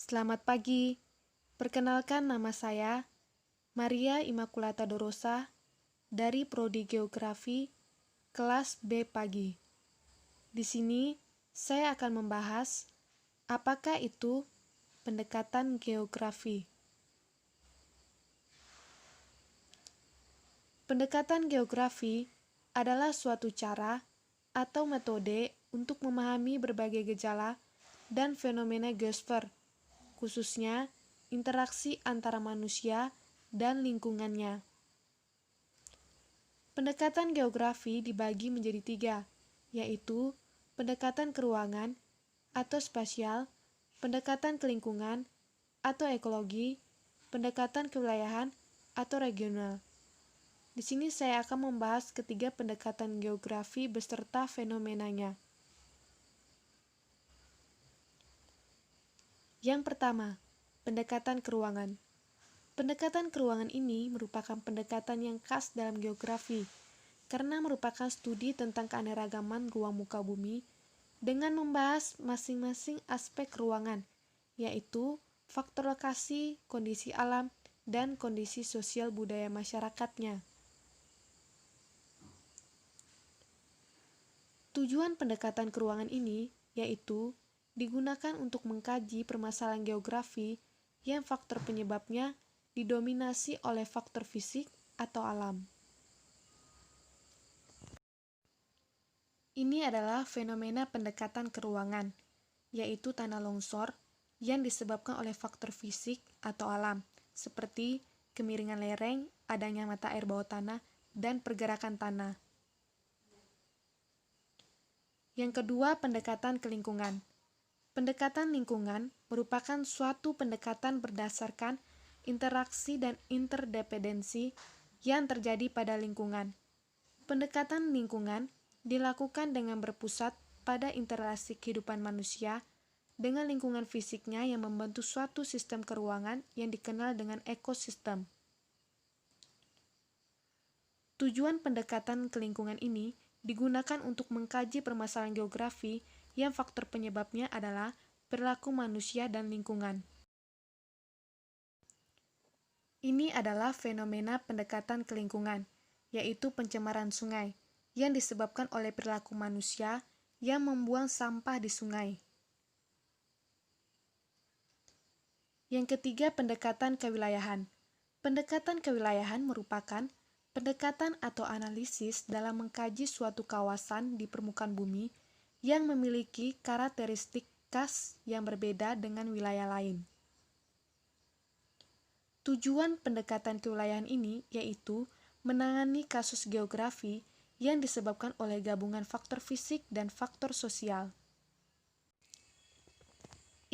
Selamat pagi. Perkenalkan, nama saya Maria Immaculata Dorosa dari Prodi Geografi kelas B pagi. Di sini saya akan membahas apakah itu pendekatan geografi. Pendekatan geografi adalah suatu cara atau metode untuk memahami berbagai gejala dan fenomena geosfer, khususnya interaksi antara manusia dan lingkungannya. Pendekatan geografi dibagi menjadi 3, yaitu pendekatan ke ruangan atau spasial, pendekatan ke lingkungan atau ekologi, pendekatan kewilayahan atau regional. Di sini saya akan membahas ketiga pendekatan geografi beserta fenomenanya. Yang pertama, pendekatan ke ruangan. Pendekatan ke ruangan ini merupakan pendekatan yang khas dalam geografi, karena merupakan studi tentang keanekaragaman ruang muka bumi dengan membahas masing-masing aspek ruangan, yaitu faktor lokasi, kondisi alam, dan kondisi sosial budaya masyarakatnya. Tujuan pendekatan ke ruangan ini yaitu digunakan untuk mengkaji permasalahan geografi yang faktor penyebabnya didominasi oleh faktor fisik atau alam. Ini adalah fenomena pendekatan ke ruangan, yaitu tanah longsor yang disebabkan oleh faktor fisik atau alam, seperti kemiringan lereng, adanya mata air bawah tanah, dan pergerakan tanah. Yang kedua, pendekatan ke lingkungan. Pendekatan lingkungan merupakan suatu pendekatan berdasarkan interaksi dan interdependensi yang terjadi pada lingkungan. Pendekatan lingkungan dilakukan dengan berpusat pada interaksi kehidupan manusia dengan lingkungan fisiknya yang membentuk suatu sistem keruangan yang dikenal dengan ekosistem. Tujuan pendekatan ke lingkungan ini digunakan untuk mengkaji permasalahan geografi yang faktor penyebabnya adalah perilaku manusia dan lingkungan. Ini adalah fenomena pendekatan ke lingkungan, yaitu pencemaran sungai, yang disebabkan oleh perilaku manusia yang membuang sampah di sungai. Yang ketiga, pendekatan kewilayahan. Pendekatan kewilayahan merupakan pendekatan atau analisis dalam mengkaji suatu kawasan di permukaan bumi yang memiliki karakteristik khas yang berbeda dengan wilayah lain. Tujuan pendekatan kewilayahan ini yaitu menangani kasus geografi yang disebabkan oleh gabungan faktor fisik dan faktor sosial.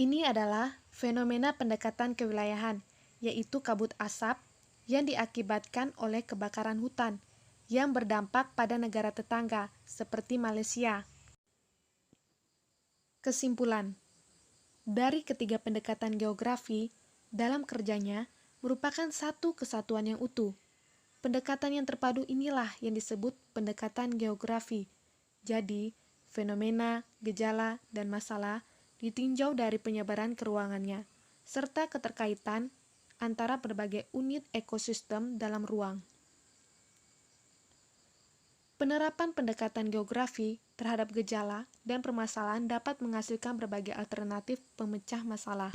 Ini adalah fenomena pendekatan kewilayahan, yaitu kabut asap yang diakibatkan oleh kebakaran hutan yang berdampak pada negara tetangga seperti Malaysia. Kesimpulan, dari ketiga pendekatan geografi dalam kerjanya merupakan satu kesatuan yang utuh. Pendekatan yang terpadu inilah yang disebut pendekatan geografi. Jadi, fenomena, gejala, dan masalah ditinjau dari penyebaran ke ruangannya, serta keterkaitan antara berbagai unit ekosistem dalam ruang. Penerapan pendekatan geografi terhadap gejala dan permasalahan dapat menghasilkan berbagai alternatif pemecah masalah.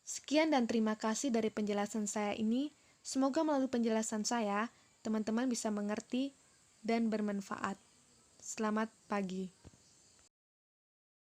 Sekian dan terima kasih dari penjelasan saya ini. Semoga melalui penjelasan saya, teman-teman bisa mengerti dan bermanfaat. Selamat pagi.